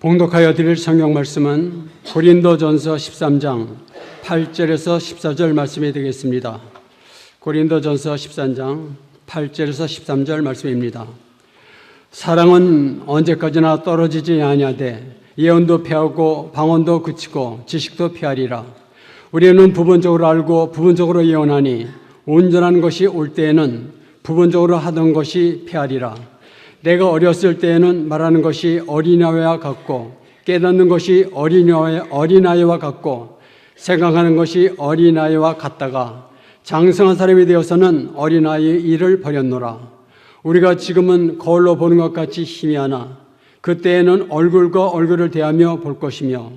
봉독하여 드릴 성경 말씀은 고린도전서 13장 8절에서 14절 말씀이 되겠습니다. 고린도전서 13장 8절에서 13절 말씀입니다. 사랑은 언제까지나 떨어지지 아니하되 예언도 패하고 방언도 그치고 지식도 패하리라. 우리는 부분적으로 알고 부분적으로 예언하니 온전한 것이 올 때에는 부분적으로 하던 것이 패하리라. 내가 어렸을 때에는 말하는 것이 어린아이와 같고 깨닫는 것이 어린아이와 같고 생각하는 것이 어린아이와 같다가 장성한 사람이 되어서는 어린아이의 일을 버렸노라. 우리가 지금은 거울로 보는 것 같이 희미하나 그때에는 얼굴과 얼굴을 대하며 볼 것이며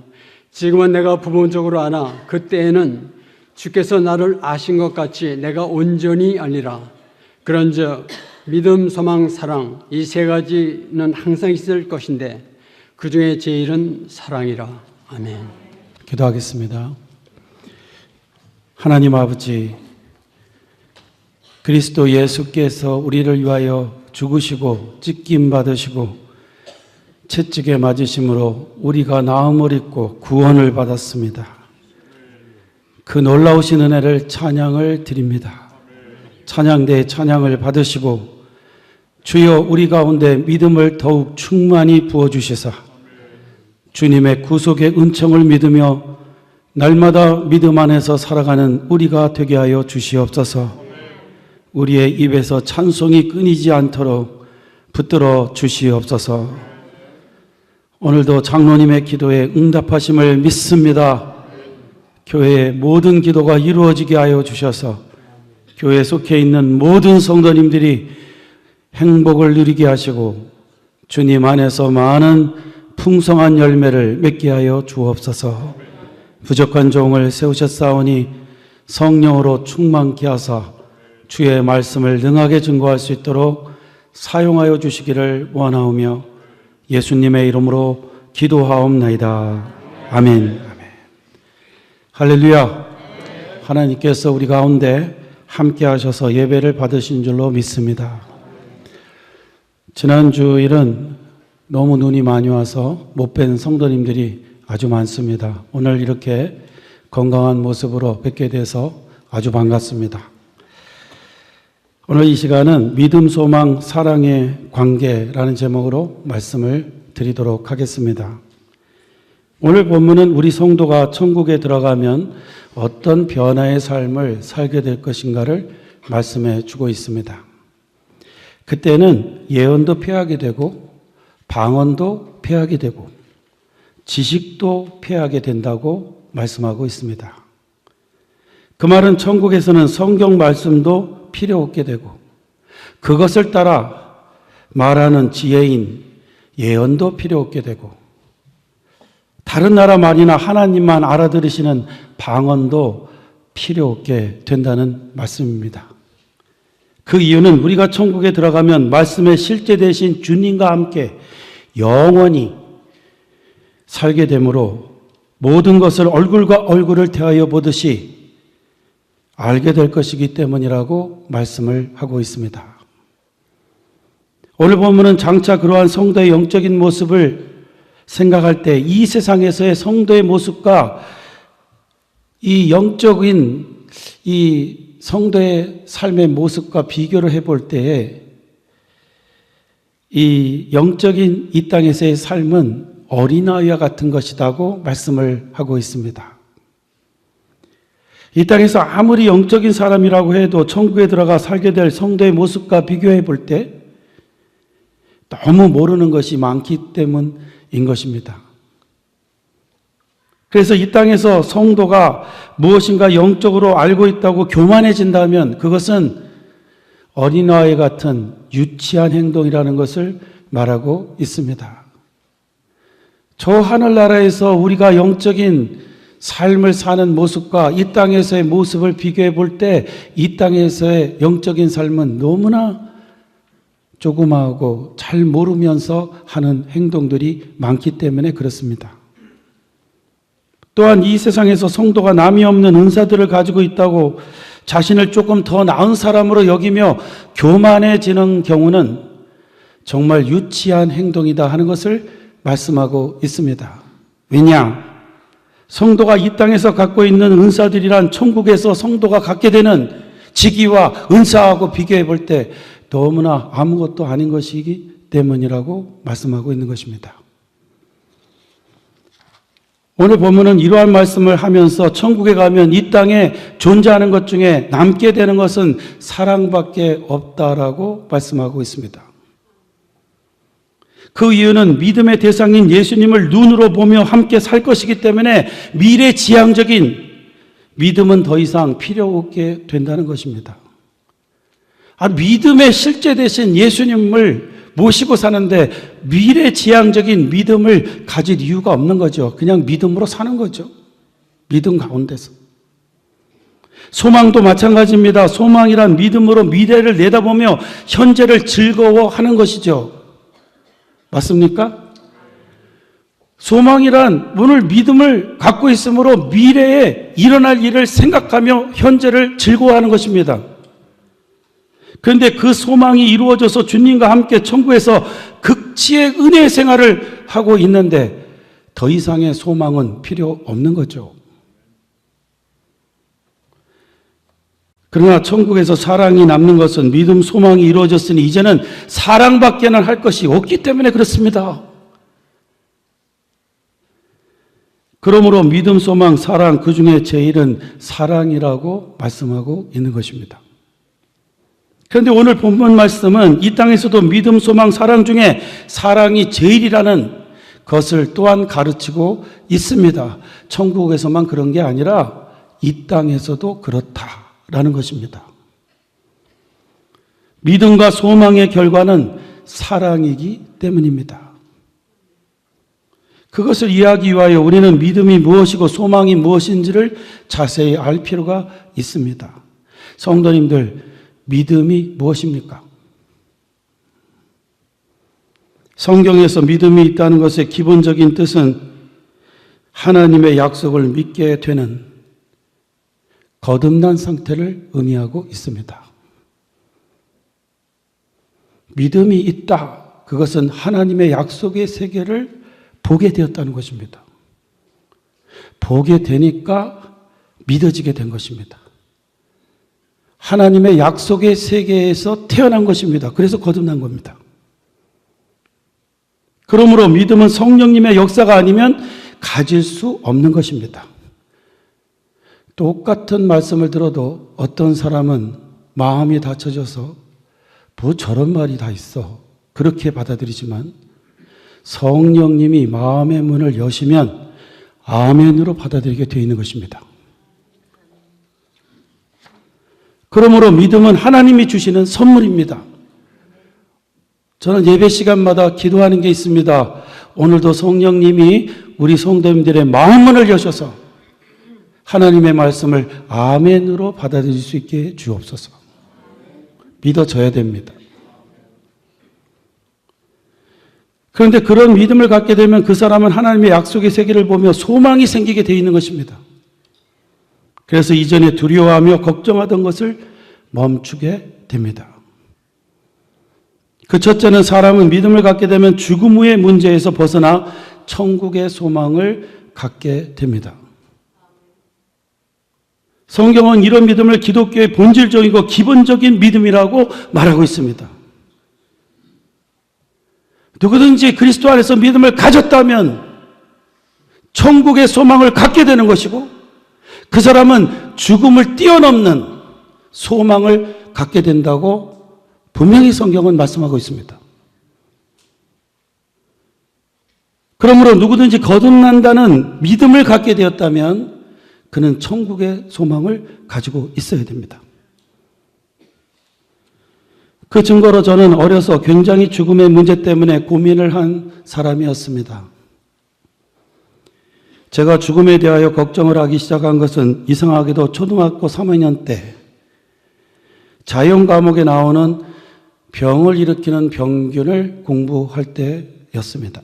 지금은 내가 부분적으로 아나 그때에는 주께서 나를 아신 것 같이 내가 온전히 알리라. 그런즉 믿음, 소망, 사랑 이 세 가지는 항상 있을 것인데 그 중에 제일은 사랑이라. 아멘. 기도하겠습니다. 하나님 아버지, 그리스도 예수께서 우리를 위하여 죽으시고 찢김 받으시고 채찍에 맞으심으로 우리가 나음을 입고 구원을 받았습니다. 그 놀라우신 은혜를 찬양을 드립니다. 찬양대의 찬양을 받으시고 주여 우리 가운데 믿음을 더욱 충만히 부어주시사 주님의 구속의 은총을 믿으며 날마다 믿음 안에서 살아가는 우리가 되게 하여 주시옵소서. 우리의 입에서 찬송이 끊이지 않도록 붙들어 주시옵소서. 오늘도 장로님의 기도에 응답하심을 믿습니다. 교회의 모든 기도가 이루어지게 하여 주셔서 교회에 속해 있는 모든 성도님들이 행복을 누리게 하시고 주님 안에서 많은 풍성한 열매를 맺게 하여 주옵소서. 부족한 종을 세우셨사오니 성령으로 충만케 하사 주의 말씀을 능하게 증거할 수 있도록 사용하여 주시기를 원하오며 예수님의 이름으로 기도하옵나이다. 아멘. 할렐루야. 하나님께서 우리 가운데 함께 하셔서 예배를 받으신 줄로 믿습니다. 지난주일은 너무 눈이 많이 와서 못 뵌 성도님들이 아주 많습니다. 오늘 이렇게 건강한 모습으로 뵙게 돼서 아주 반갑습니다. 오늘 이 시간은 믿음, 소망, 사랑의 관계라는 제목으로 말씀을 드리도록 하겠습니다. 오늘 본문은 우리 성도가 천국에 들어가면 어떤 변화의 삶을 살게 될 것인가를 말씀해 주고 있습니다. 그때는 예언도 패하게 되고 방언도 패하게 되고 지식도 패하게 된다고 말씀하고 있습니다. 그 말은 천국에서는 성경 말씀도 필요 없게 되고 그것을 따라 말하는 지혜인 예언도 필요 없게 되고 다른 나라 말이나 하나님만 알아들으시는 방언도 필요 없게 된다는 말씀입니다. 그 이유는 우리가 천국에 들어가면 말씀의 실제 되신 주님과 함께 영원히 살게 되므로 모든 것을 얼굴과 얼굴을 대하여 보듯이 알게 될 것이기 때문이라고 말씀을 하고 있습니다. 오늘 본문은 장차 그러한 성도의 영적인 모습을 생각할 때 이 세상에서의 성도의 모습과 이 영적인 이 성도의 삶의 모습과 비교를 해볼 때에 이 영적인 이 땅에서의 삶은 어린아이와 같은 것이라고 말씀을 하고 있습니다. 이 땅에서 아무리 영적인 사람이라고 해도 천국에 들어가 살게 될 성도의 모습과 비교해 볼 때 너무 모르는 것이 많기 때문인 것입니다. 그래서 이 땅에서 성도가 무엇인가 영적으로 알고 있다고 교만해진다면 그것은 어린아이 같은 유치한 행동이라는 것을 말하고 있습니다. 저 하늘나라에서 우리가 영적인 삶을 사는 모습과 이 땅에서의 모습을 비교해 볼 때 이 땅에서의 영적인 삶은 너무나 조그마하고 잘 모르면서 하는 행동들이 많기 때문에 그렇습니다. 또한 이 세상에서 성도가 남이 없는 은사들을 가지고 있다고 자신을 조금 더 나은 사람으로 여기며 교만해지는 경우는 정말 유치한 행동이다 하는 것을 말씀하고 있습니다. 왜냐? 성도가 이 땅에서 갖고 있는 은사들이란 천국에서 성도가 갖게 되는 직위와 은사하고 비교해 볼 때 너무나 아무것도 아닌 것이기 때문이라고 말씀하고 있는 것입니다. 오늘 본문은 이러한 말씀을 하면서 천국에 가면 이 땅에 존재하는 것 중에 남게 되는 것은 사랑밖에 없다라고 말씀하고 있습니다. 그 이유는 믿음의 대상인 예수님을 눈으로 보며 함께 살 것이기 때문에 미래지향적인 믿음은 더 이상 필요 없게 된다는 것입니다. 믿음의 실제 대신 예수님을 모시고 사는데 미래지향적인 믿음을 가질 이유가 없는 거죠. 그냥 믿음으로 사는 거죠. 믿음 가운데서. 소망도 마찬가지입니다. 소망이란 믿음으로 미래를 내다보며 현재를 즐거워하는 것이죠. 맞습니까? 소망이란 오늘 믿음을 갖고 있으므로 미래에 일어날 일을 생각하며 현재를 즐거워하는 것입니다. 그런데 그 소망이 이루어져서 주님과 함께 천국에서 극치의 은혜 생활을 하고 있는데 더 이상의 소망은 필요 없는 거죠. 그러나 천국에서 사랑이 남는 것은 믿음, 소망이 이루어졌으니 이제는 사랑밖에는 할 것이 없기 때문에 그렇습니다. 그러므로 믿음, 소망, 사랑, 그 중에 제일은 사랑이라고 말씀하고 있는 것입니다. 그런데 오늘 본문 말씀은 이 땅에서도 믿음, 소망, 사랑 중에 사랑이 제일이라는 것을 또한 가르치고 있습니다. 천국에서만 그런 게 아니라 이 땅에서도 그렇다라는 것입니다. 믿음과 소망의 결과는 사랑이기 때문입니다. 그것을 이해하기 위하여 우리는 믿음이 무엇이고 소망이 무엇인지를 자세히 알 필요가 있습니다. 성도님들, 믿음이 무엇입니까? 성경에서 믿음이 있다는 것의 기본적인 뜻은 하나님의 약속을 믿게 되는 거듭난 상태를 의미하고 있습니다. 믿음이 있다. 그것은 하나님의 약속의 세계를 보게 되었다는 것입니다. 보게 되니까 믿어지게 된 것입니다. 하나님의 약속의 세계에서 태어난 것입니다. 그래서 거듭난 겁니다. 그러므로 믿음은 성령님의 역사가 아니면 가질 수 없는 것입니다. 똑같은 말씀을 들어도 어떤 사람은 마음이 닫혀져서 뭐 저런 말이 다 있어 그렇게 받아들이지만 성령님이 마음의 문을 여시면 아멘으로 받아들이게 되어 있는 것입니다. 그러므로 믿음은 하나님이 주시는 선물입니다. 저는 예배 시간마다 기도하는 게 있습니다. 오늘도 성령님이 우리 성도님들의 마음문을 여셔서 하나님의 말씀을 아멘으로 받아들일 수 있게 주옵소서. 믿어져야 됩니다. 그런데 그런 믿음을 갖게 되면 그 사람은 하나님의 약속의 세계를 보며 소망이 생기게 되어 있는 것입니다. 그래서 이전에 두려워하며 걱정하던 것을 멈추게 됩니다. 그 첫째는 사람은 믿음을 갖게 되면 죽음 후의 문제에서 벗어나 천국의 소망을 갖게 됩니다. 성경은 이런 믿음을 기독교의 본질적이고 기본적인 믿음이라고 말하고 있습니다. 누구든지 그리스도 안에서 믿음을 가졌다면 천국의 소망을 갖게 되는 것이고 그 사람은 죽음을 뛰어넘는 소망을 갖게 된다고 분명히 성경은 말씀하고 있습니다. 그러므로 누구든지 거듭난다는 믿음을 갖게 되었다면 그는 천국의 소망을 가지고 있어야 됩니다. 그 증거로 저는 어려서 굉장히 죽음의 문제 때문에 고민을 한 사람이었습니다. 제가 죽음에 대하여 걱정을 하기 시작한 것은 이상하게도 초등학교 3학년 때 자연 과목에 나오는 병을 일으키는 병균을 공부할 때였습니다.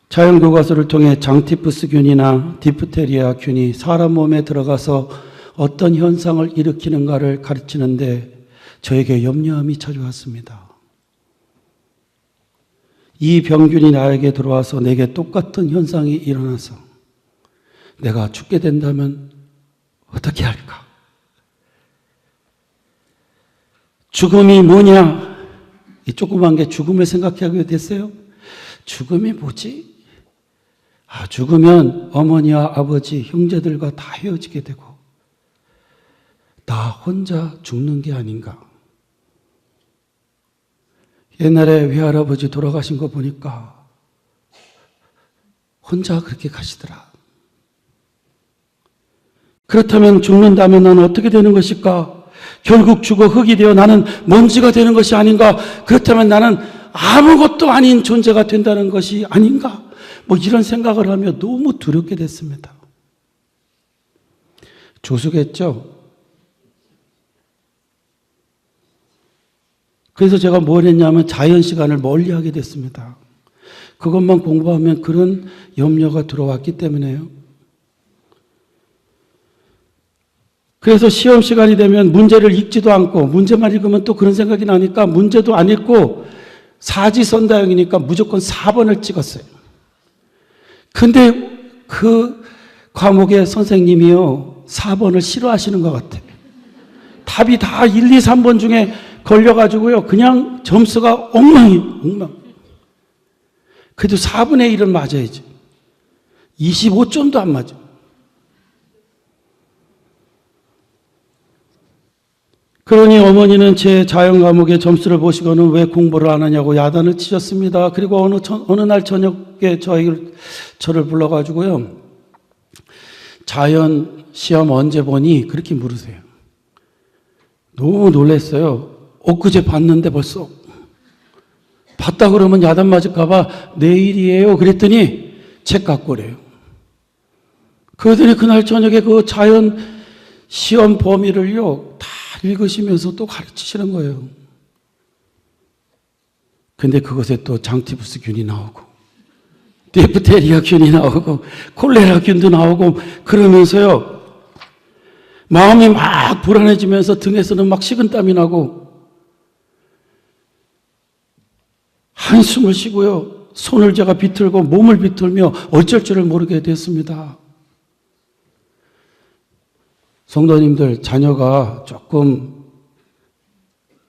자연 교과서를 통해 장티푸스균이나 디프테리아 균이 사람 몸에 들어가서 어떤 현상을 일으키는가를 가르치는데 저에게 염려함이 찾아왔습니다. 이 병균이 나에게 들어와서 내게 똑같은 현상이 일어나서 내가 죽게 된다면 어떻게 할까? 죽음이 뭐냐? 이 조그만 게 죽음을 생각하게 됐어요. 죽음이 뭐지? 죽으면 어머니와 아버지, 형제들과 다 헤어지게 되고 나 혼자 죽는 게 아닌가? 옛날에 외할아버지 돌아가신 거 보니까 혼자 그렇게 가시더라. 그렇다면 죽는다면 나는 어떻게 되는 것일까? 결국 죽어 흙이 되어 나는 먼지가 되는 것이 아닌가? 그렇다면 나는 아무것도 아닌 존재가 된다는 것이 아닌가? 이런 생각을 하며 너무 두렵게 됐습니다. 조수겠죠? 그래서 제가 뭘 했냐면 자연 시간을 멀리 하게 됐습니다. 그것만 공부하면 그런 염려가 들어왔기 때문에요. 그래서 시험 시간이 되면 문제를 읽지도 않고 문제만 읽으면 또 그런 생각이 나니까 문제도 안 읽고 사지선다형이니까 무조건 4번을 찍었어요. 근데 그 과목의 선생님이요 4번을 싫어하시는 것 같아요. 답이 다 1, 2, 3번 중에 걸려가지고요 그냥 점수가 엉망이에요. 그래도 4분의 1은 맞아야지. 25점도 안 맞아. 그러니 어머니는 제 자연 과목의 점수를 보시고는 왜 공부를 안 하냐고 야단을 치셨습니다. 그리고 어느 날 저녁에 저를 불러가지고요. 자연 시험 언제 보니? 그렇게 물으세요. 너무 놀랐어요. 엊그제 봤는데 벌써. 봤다 그러면 야단 맞을까봐 내일이에요. 그랬더니 책 갖고 오래요. 그러더니 그날 저녁에 그 자연 시험 범위를요. 다 읽으시면서 또 가르치시는 거예요. 근데 그것에 또 장티푸스균이 나오고 디프테리아균이 나오고 콜레라균도 나오고 그러면서요. 마음이 막 불안해지면서 등에서는 막 식은땀이 나고 한숨을 쉬고요. 손을 제가 비틀고 몸을 비틀며 어쩔 줄을 모르게 됐습니다. 성도님들, 자녀가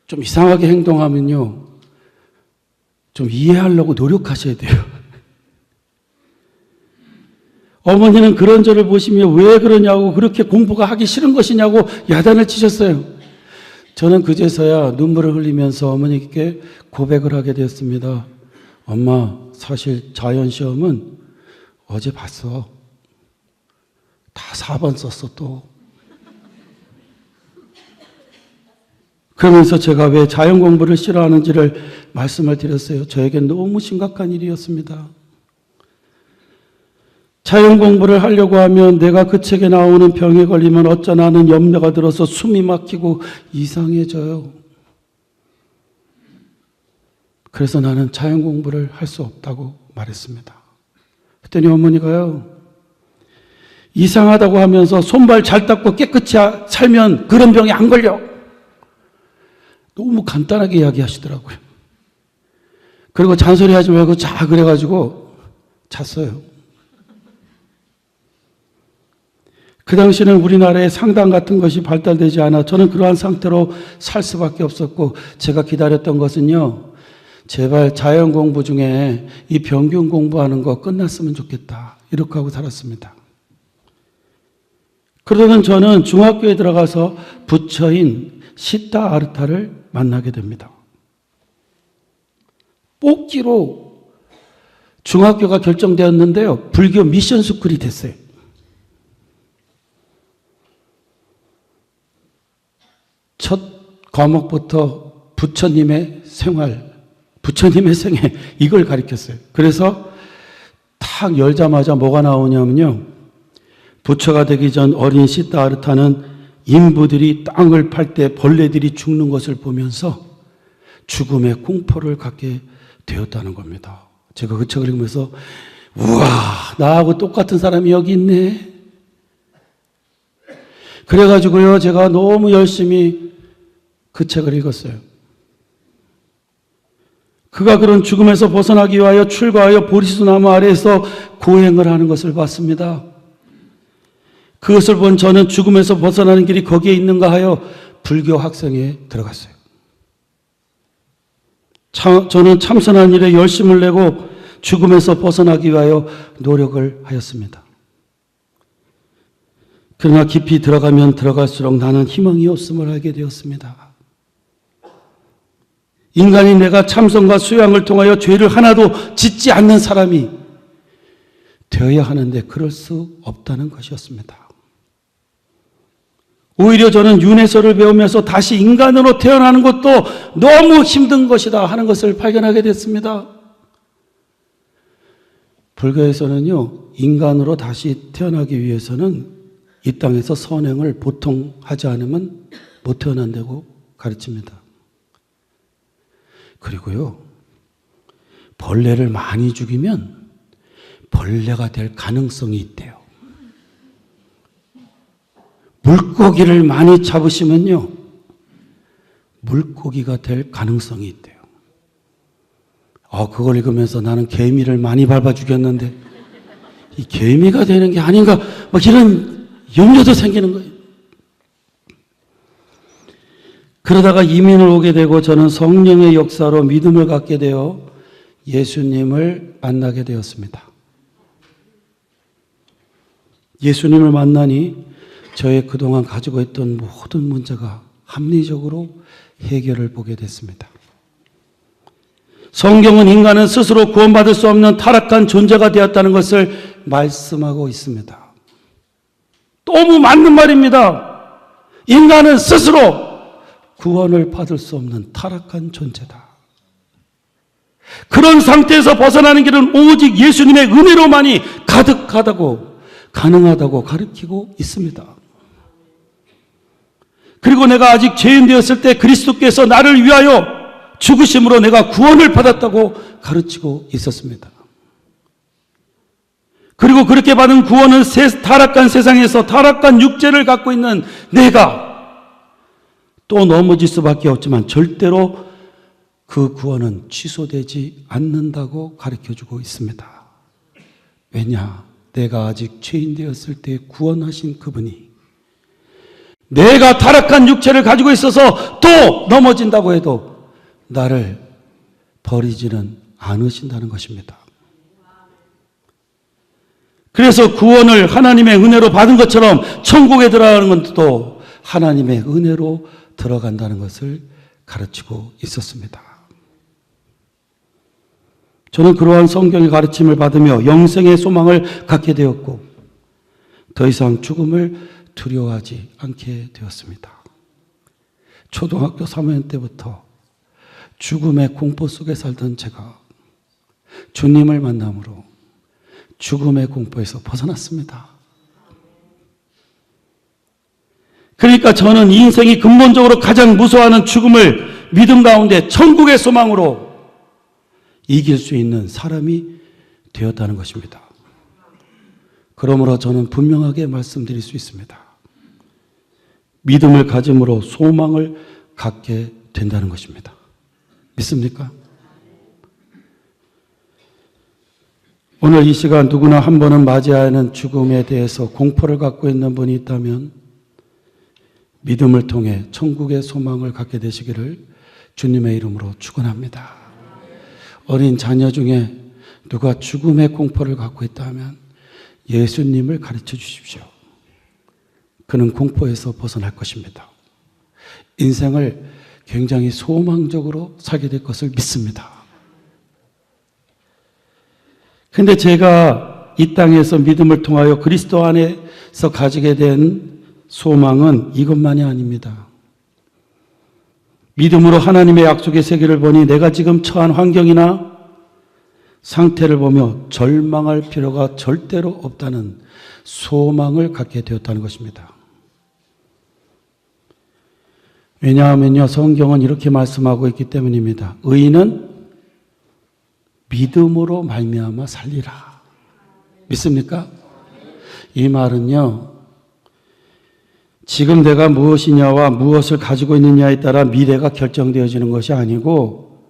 좀 이상하게 행동하면요. 좀 이해하려고 노력하셔야 돼요. 어머니는 그런 저를 보시며 왜 그러냐고 그렇게 공부가 하기 싫은 것이냐고 야단을 치셨어요. 저는 그제서야 눈물을 흘리면서 어머니께 고백을 하게 되었습니다. 엄마, 사실 자연시험은 어제 봤어. 다 4번 썼어 또. 그러면서 제가 왜 자연 공부를 싫어하는지를 말씀을 드렸어요. 저에겐 너무 심각한 일이었습니다. 자연 공부를 하려고 하면 내가 그 책에 나오는 병에 걸리면 어쩌나 하는 염려가 들어서 숨이 막히고 이상해져요. 그래서 나는 자연 공부를 할 수 없다고 말했습니다. 그랬더니 어머니가요. 이상하다고 하면서 손발 잘 닦고 깨끗이 살면 그런 병이 안 걸려. 너무 간단하게 이야기하시더라고요. 그리고 잔소리하지 말고 자 그래가지고 잤어요. 그 당시는 우리나라에 상담 같은 것이 발달되지 않아 저는 그러한 상태로 살 수밖에 없었고 제가 기다렸던 것은요. 제발 자연 공부 중에 이 병균 공부하는 거 끝났으면 좋겠다. 이렇게 하고 살았습니다. 그러던 저는 중학교에 들어가서 부처인 시타 아르타를 만나게 됩니다. 뽑기로 중학교가 결정되었는데요. 불교 미션 스쿨이 됐어요. 첫 과목부터 부처님의 생활, 부처님의 생애 이걸 가르쳤어요. 그래서 탁 열자마자 뭐가 나오냐면요. 부처가 되기 전 어린 시타 아르타는 인부들이 땅을 팔 때 벌레들이 죽는 것을 보면서 죽음의 공포를 갖게 되었다는 겁니다. 제가 그 책을 읽으면서 우와, 나하고 똑같은 사람이 여기 있네. 그래가지고요, 제가 너무 열심히 그 책을 읽었어요. 그가 그런 죽음에서 벗어나기 위하여 출가하여 보리수 나무 아래에서 고행을 하는 것을 봤습니다. 그것을 본 저는 죽음에서 벗어나는 길이 거기에 있는가 하여 불교 학생회에 들어갔어요. 저는 참선한 일에 열심을 내고 죽음에서 벗어나기 위하여 노력을 하였습니다. 그러나 깊이 들어가면 들어갈수록 나는 희망이 없음을 알게 되었습니다. 인간이 내가 참선과 수양을 통하여 죄를 하나도 짓지 않는 사람이 되어야 하는데 그럴 수 없다는 것이었습니다. 오히려 저는 윤회설을 배우면서 다시 인간으로 태어나는 것도 너무 힘든 것이다 하는 것을 발견하게 됐습니다. 불교에서는요, 인간으로 다시 태어나기 위해서는 이 땅에서 선행을 보통 하지 않으면 못 태어난다고 가르칩니다. 그리고요, 벌레를 많이 죽이면 벌레가 될 가능성이 있대요. 물고기를 많이 잡으시면요, 물고기가 될 가능성이 있대요. 그걸 읽으면서 나는 개미를 많이 밟아 죽였는데 이 개미가 되는 게 아닌가, 막 이런 염려도 생기는 거예요. 그러다가 이민을 오게 되고 저는 성령의 역사로 믿음을 갖게 되어 예수님을 만나게 되었습니다. 예수님을 만나니 저의 그동안 가지고 있던 모든 문제가 합리적으로 해결을 보게 됐습니다. 성경은 인간은 스스로 구원받을 수 없는 타락한 존재가 되었다는 것을 말씀하고 있습니다. 너무 맞는 말입니다. 인간은 스스로 구원을 받을 수 없는 타락한 존재다. 그런 상태에서 벗어나는 길은 오직 예수님의 은혜로만이 가능하다고 가르치고 있습니다. 그리고 내가 아직 죄인 되었을 때 그리스도께서 나를 위하여 죽으심으로 내가 구원을 받았다고 가르치고 있었습니다. 그리고 그렇게 받은 구원은 타락한 세상에서 타락한 육체를 갖고 있는 내가 또 넘어질 수밖에 없지만 절대로 그 구원은 취소되지 않는다고 가르쳐주고 있습니다. 왜냐? 내가 아직 죄인 되었을 때 구원하신 그분이 내가 타락한 육체를 가지고 있어서 또 넘어진다고 해도 나를 버리지는 않으신다는 것입니다. 그래서 구원을 하나님의 은혜로 받은 것처럼 천국에 들어가는 것도 하나님의 은혜로 들어간다는 것을 가르치고 있었습니다. 저는 그러한 성경의 가르침을 받으며 영생의 소망을 갖게 되었고 더 이상 죽음을 두려워하지 않게 되었습니다. 초등학교 3학년 때부터 죽음의 공포 속에 살던 제가 주님을 만남으로 죽음의 공포에서 벗어났습니다. 그러니까 저는 인생이 근본적으로 가장 무서워하는 죽음을 믿음 가운데 천국의 소망으로 이길 수 있는 사람이 되었다는 것입니다. 그러므로 저는 분명하게 말씀드릴 수 있습니다. 믿음을 가짐으로 소망을 갖게 된다는 것입니다. 믿습니까? 오늘 이 시간 누구나 한 번은 맞이해야 하는 죽음에 대해서 공포를 갖고 있는 분이 있다면 믿음을 통해 천국의 소망을 갖게 되시기를 주님의 이름으로 축원합니다. 어린 자녀 중에 누가 죽음의 공포를 갖고 있다면 예수님을 가르쳐 주십시오. 그는 공포에서 벗어날 것입니다. 인생을 굉장히 소망적으로 살게 될 것을 믿습니다. 근데 제가 이 땅에서 믿음을 통하여 그리스도 안에서 가지게 된 소망은 이것만이 아닙니다. 믿음으로 하나님의 약속의 세계를 보니 내가 지금 처한 환경이나 상태를 보며 절망할 필요가 절대로 없다는 소망을 갖게 되었다는 것입니다. 왜냐하면요, 성경은 이렇게 말씀하고 있기 때문입니다. 의인은 믿음으로 말미암아 살리라. 믿습니까? 이 말은요, 지금 내가 무엇이냐와 무엇을 가지고 있느냐에 따라 미래가 결정되어지는 것이 아니고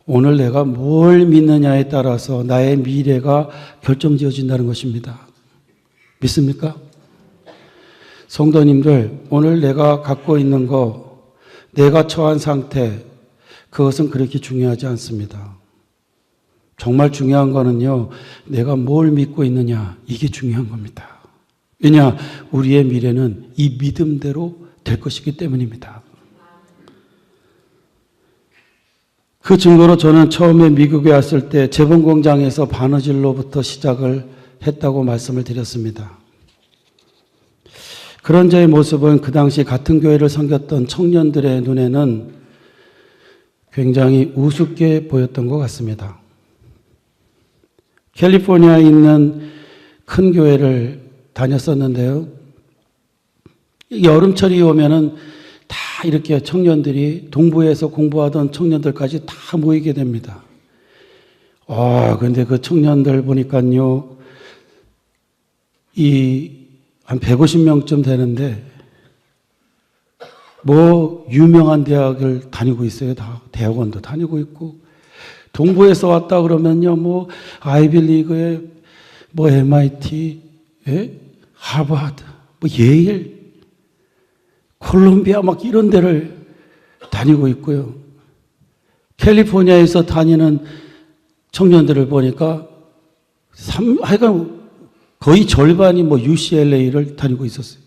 오늘 내가 뭘 믿느냐에 따라서 나의 미래가 결정지어진다는 것입니다. 믿습니까? 성도님들, 오늘 내가 갖고 있는 거, 내가 처한 상태, 그것은 그렇게 중요하지 않습니다. 정말 중요한 거는요, 내가 뭘 믿고 있느냐, 이게 중요한 겁니다. 왜냐, 우리의 미래는 이 믿음대로 될 것이기 때문입니다. 그 증거로 저는 처음에 미국에 왔을 때 재봉공장에서 바느질로부터 시작을 했다고 말씀을 드렸습니다. 그런 저의 모습은 그 당시 같은 교회를 섬겼던 청년들의 눈에는 굉장히 우습게 보였던 것 같습니다. 캘리포니아에 있는 큰 교회를 다녔었는데요. 여름철이 오면은 다 이렇게 청년들이 동부에서 공부하던 청년들까지 다 모이게 됩니다. 근데 그 청년들 보니까요, 한 150명쯤 되는데, 유명한 대학을 다니고 있어요. 다 대학원도 다니고 있고, 동부에서 왔다 그러면요, 아이비리그에, MIT, 하버드, 예일, 콜롬비아 이런 데를 다니고 있고요. 캘리포니아에서 다니는 청년들을 보니까 하여간 거의 절반이 UCLA를 다니고 있었어요.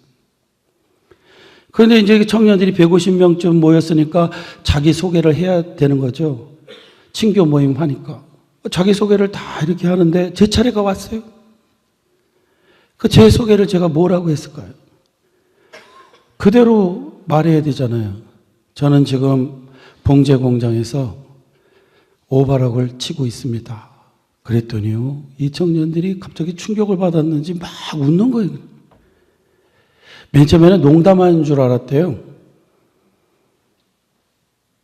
그런데 이제 청년들이 150명쯤 모였으니까 자기 소개를 해야 되는 거죠. 친교 모임 하니까. 자기 소개를 다 이렇게 하는데 제 차례가 왔어요. 제 소개를 제가 뭐라고 했을까요? 그대로 말해야 되잖아요. 저는 지금 봉제 공장에서 오바락을 치고 있습니다. 그랬더니요, 이 청년들이 갑자기 충격을 받았는지 막 웃는 거예요. 맨 처음에는 농담하는 줄 알았대요.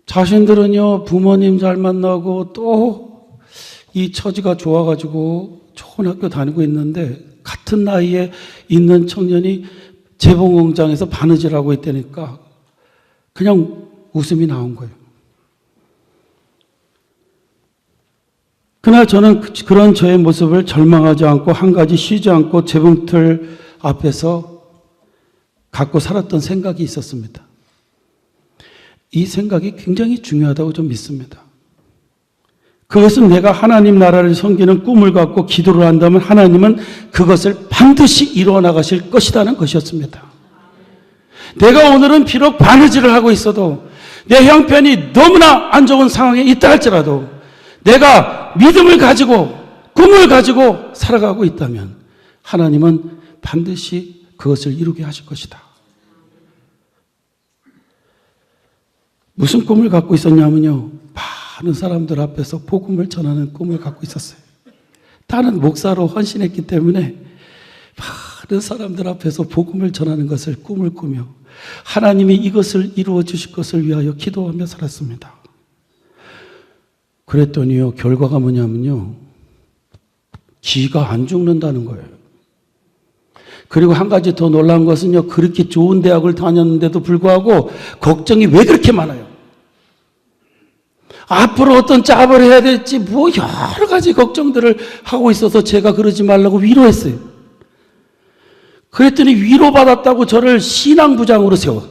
자신들은요, 부모님 잘 만나고 또 이 처지가 좋아가지고 좋은 학교 다니고 있는데 같은 나이에 있는 청년이 재봉공장에서 바느질하고 있다니까 그냥 웃음이 나온 거예요. 그날 저는 그런 저의 모습을 절망하지 않고 한 가지 쉬지 않고 재봉틀 앞에서 갖고 살았던 생각이 있었습니다. 이 생각이 굉장히 중요하다고 좀 믿습니다. 그것은 내가 하나님 나라를 섬기는 꿈을 갖고 기도를 한다면 하나님은 그것을 반드시 이루어 나가실 것이라는 것이었습니다. 내가 오늘은 비록 바느질을 하고 있어도 내 형편이 너무나 안 좋은 상황에 있다 할지라도 내가 믿음을 가지고 꿈을 가지고 살아가고 있다면 하나님은 반드시 그것을 이루게 하실 것이다. 무슨 꿈을 갖고 있었냐면요, 많은 사람들 앞에서 복음을 전하는 꿈을 갖고 있었어요. 나는 목사로 헌신했기 때문에 많은 사람들 앞에서 복음을 전하는 것을 꿈을 꾸며 하나님이 이것을 이루어 주실 것을 위하여 기도하며 살았습니다. 그랬더니요, 결과가 뭐냐면요, 쥐가 안 죽는다는 거예요. 그리고 한 가지 더 놀라운 것은요, 그렇게 좋은 대학을 다녔는데도 불구하고 걱정이 왜 그렇게 많아요? 앞으로 어떤 짭을 해야 될지 여러 가지 걱정들을 하고 있어서 제가 그러지 말라고 위로했어요. 그랬더니 위로받았다고 저를 신앙부장으로 세워.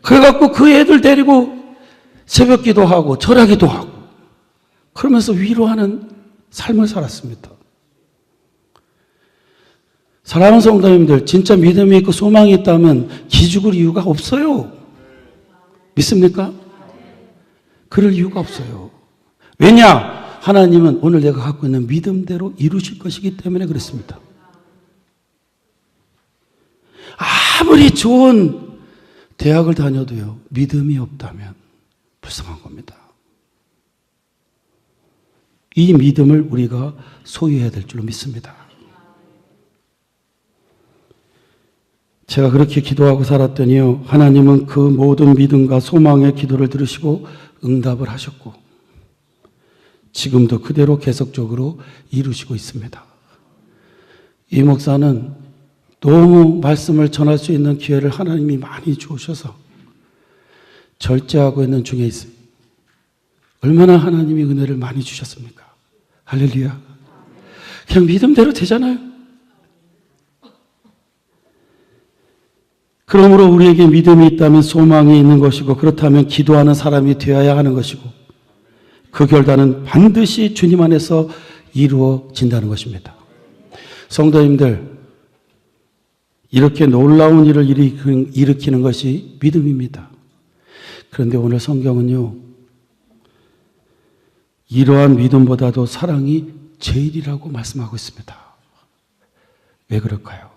그래갖고 그 애들 데리고 새벽 기도하고 절하기도 하고 그러면서 위로하는 삶을 살았습니다. 사랑하는 성도님들, 진짜 믿음이 있고 소망이 있다면 기죽을 이유가 없어요. 믿습니까? 그럴 이유가 없어요. 왜냐? 하나님은 오늘 내가 갖고 있는 믿음대로 이루실 것이기 때문에 그렇습니다. 아무리 좋은 대학을 다녀도요, 믿음이 없다면 불쌍한 겁니다. 이 믿음을 우리가 소유해야 될 줄로 믿습니다. 제가 그렇게 기도하고 살았더니요, 하나님은 그 모든 믿음과 소망의 기도를 들으시고 응답을 하셨고 지금도 그대로 계속적으로 이루시고 있습니다. 이 목사는 너무 말씀을 전할 수 있는 기회를 하나님이 많이 주셔서 절제하고 있는 중에 있어요. 얼마나 하나님이 은혜를 많이 주셨습니까? 할렐루야. 그냥 믿음대로 되잖아요. 그러므로 우리에게 믿음이 있다면 소망이 있는 것이고, 그렇다면 기도하는 사람이 되어야 하는 것이고, 그 결과는 반드시 주님 안에서 이루어진다는 것입니다. 성도님들, 이렇게 놀라운 일을 일으키는 것이 믿음입니다. 그런데 오늘 성경은요, 이러한 믿음보다도 사랑이 제일이라고 말씀하고 있습니다. 왜 그럴까요?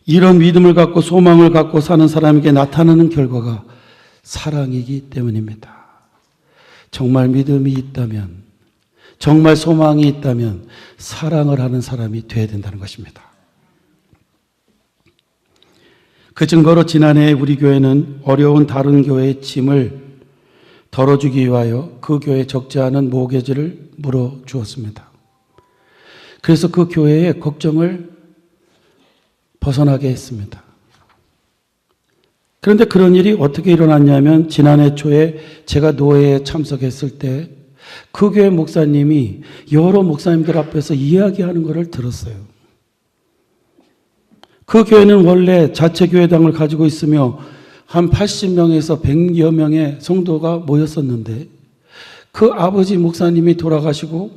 이런 믿음을 갖고 소망을 갖고 사는 사람에게 나타나는 결과가 사랑이기 때문입니다. 정말 믿음이 있다면, 정말 소망이 있다면 사랑을 하는 사람이 되어야 된다는 것입니다. 그 증거로 지난해 우리 교회는 어려운 다른 교회의 짐을 덜어주기 위하여 그 교회에 적지 않은 모계지를 물어주었습니다. 그래서 그 교회의 걱정을 벗어나게 했습니다. 그런데 그런 일이 어떻게 일어났냐면, 지난해 초에 제가 노회에 참석했을 때 그 교회 목사님이 여러 목사님들 앞에서 이야기하는 것을 들었어요. 그 교회는 원래 자체 교회당을 가지고 있으며 한 80명에서 100여 명의 성도가 모였었는데, 그 아버지 목사님이 돌아가시고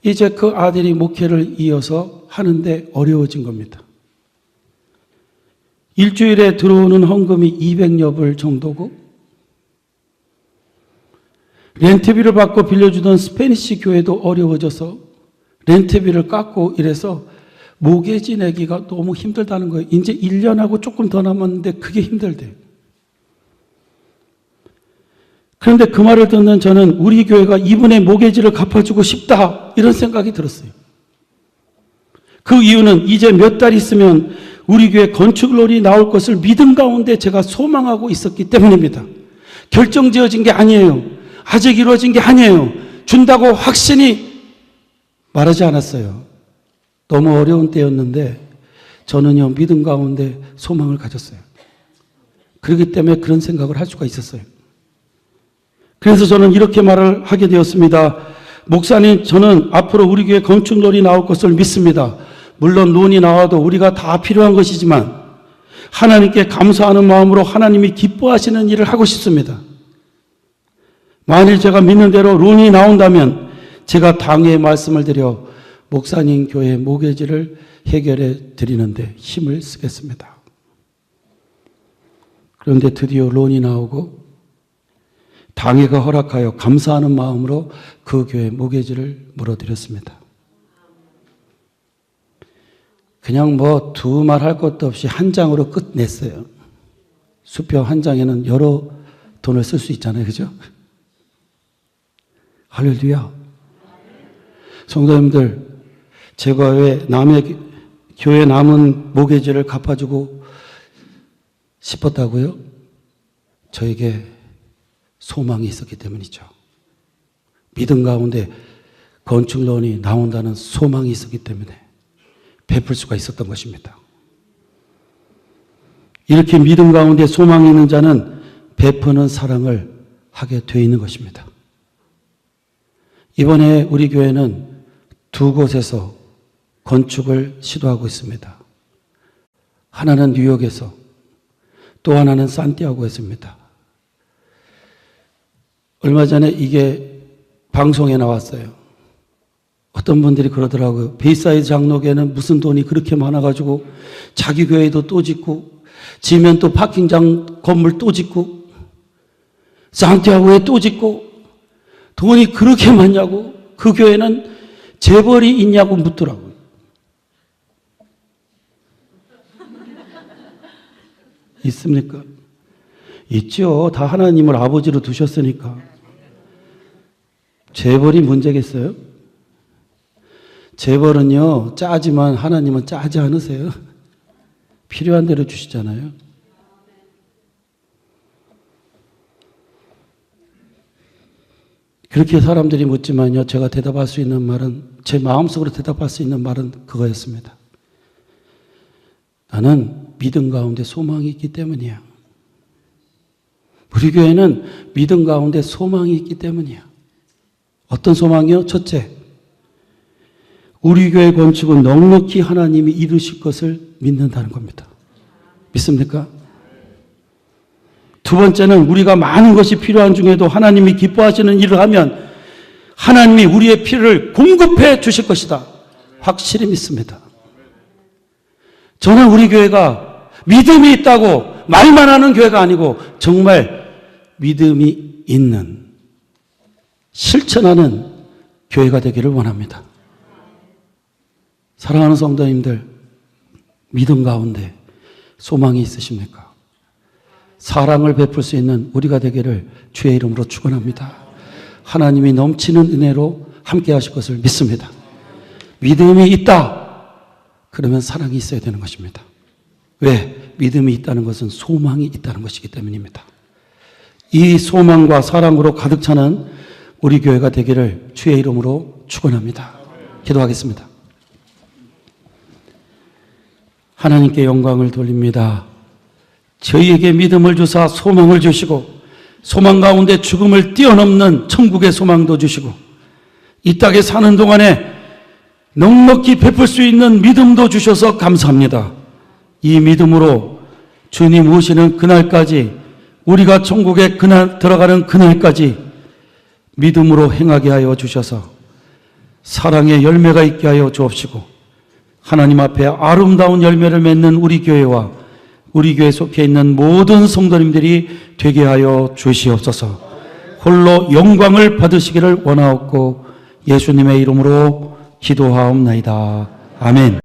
이제 그 아들이 목회를 이어서 하는데 어려워진 겁니다. 일주일에 들어오는 헌금이 200여 불 정도고, 렌트비를 받고 빌려주던 스페니시 교회도 어려워져서 렌트비를 깎고 이래서 모계지 내기가 너무 힘들다는 거예요. 이제 1년하고 조금 더 남았는데 그게 힘들대요. 그런데 그 말을 듣는 저는 우리 교회가 이분의 모계지를 갚아주고 싶다, 이런 생각이 들었어요. 그 이유는 이제 몇 달 있으면 우리 교회 건축론이 나올 것을 믿음 가운데 제가 소망하고 있었기 때문입니다. 결정지어진 게 아니에요. 아직 이루어진 게 아니에요. 준다고 확신이 말하지 않았어요. 너무 어려운 때였는데 저는요, 믿음 가운데 소망을 가졌어요. 그렇기 때문에 그런 생각을 할 수가 있었어요. 그래서 저는 이렇게 말을 하게 되었습니다. 목사님, 저는 앞으로 우리 교회 건축론이 나올 것을 믿습니다. 물론 론이 나와도 우리가 다 필요한 것이지만 하나님께 감사하는 마음으로 하나님이 기뻐하시는 일을 하고 싶습니다. 만일 제가 믿는 대로 론이 나온다면 제가 당회에 말씀을 드려 목사님 교회 모계지를 해결해 드리는데 힘을 쓰겠습니다. 그런데 드디어 론이 나오고 당회가 허락하여 감사하는 마음으로 그 교회 모계지를 물어드렸습니다. 그냥 뭐 두말 할 것도 없이 한 장으로 끝냈어요. 수표 한 장에는 여러 돈을 쓸 수 있잖아요. 그죠? 할렐루야. 성도님들, 제가 왜 남의 교회 남은 모계지를 갚아주고 싶었다고요? 저에게 소망이 있었기 때문이죠. 믿음 가운데 건축론이 나온다는 소망이 있었기 때문에 베풀 수가 있었던 것입니다. 이렇게 믿음 가운데 소망이 있는 자는 베푸는 사랑을 하게 되어 있는 것입니다. 이번에 우리 교회는 두 곳에서 건축을 시도하고 있습니다. 하나는 뉴욕에서, 또 하나는 산티아고였습니다. 얼마 전에 이게 방송에 나왔어요. 어떤 분들이 그러더라고요. 베이사이드 장로교회는 무슨 돈이 그렇게 많아가지고 자기 교회도 또 짓고, 지면 또 파킹장 건물 또 짓고, 산티아고에 또 짓고, 돈이 그렇게 많냐고, 그 교회는 재벌이 있냐고 묻더라고요. 있습니까? 있죠. 다 하나님을 아버지로 두셨으니까. 재벌이 문제겠어요? 재벌은요, 짜지만 하나님은 짜지 않으세요. 필요한 대로 주시잖아요. 그렇게 사람들이 묻지만요, 제가 대답할 수 있는 말은, 제 마음속으로 대답할 수 있는 말은 그거였습니다. 나는 믿음 가운데 소망이 있기 때문이야. 우리 교회는 믿음 가운데 소망이 있기 때문이에요. 어떤 소망이요? 첫째, 우리 교회 건축은 넉넉히 하나님이 이루실 것을 믿는다는 겁니다. 믿습니까? 두 번째는 우리가 많은 것이 필요한 중에도 하나님이 기뻐하시는 일을 하면 하나님이 우리의 필요를 공급해 주실 것이다. 확실히 믿습니다. 저는 우리 교회가 믿음이 있다고 말만 하는 교회가 아니고 정말 믿음이 있는, 실천하는 교회가 되기를 원합니다. 사랑하는 성도님들, 믿음 가운데 소망이 있으십니까? 사랑을 베풀 수 있는 우리가 되기를 주의 이름으로 축원합니다. 하나님이 넘치는 은혜로 함께 하실 것을 믿습니다. 믿음이 있다. 그러면 사랑이 있어야 되는 것입니다. 왜? 믿음이 있다는 것은 소망이 있다는 것이기 때문입니다. 이 소망과 사랑으로 가득 차는 우리 교회가 되기를 주의 이름으로 축원합니다. 기도하겠습니다. 하나님께 영광을 돌립니다. 저희에게 믿음을 주사 소망을 주시고 소망 가운데 죽음을 뛰어넘는 천국의 소망도 주시고 이 땅에 사는 동안에 넉넉히 베풀 수 있는 믿음도 주셔서 감사합니다. 이 믿음으로 주님 오시는 그날까지, 우리가 천국에 들어가는 그날까지 믿음으로 행하게 하여 주셔서 사랑의 열매가 있게 하여 주옵시고 하나님 앞에 아름다운 열매를 맺는 우리 교회와 우리 교회에 속해 있는 모든 성도님들이 되게 하여 주시옵소서. 홀로 영광을 받으시기를 원하옵고 예수님의 이름으로 기도하옵나이다. 아멘.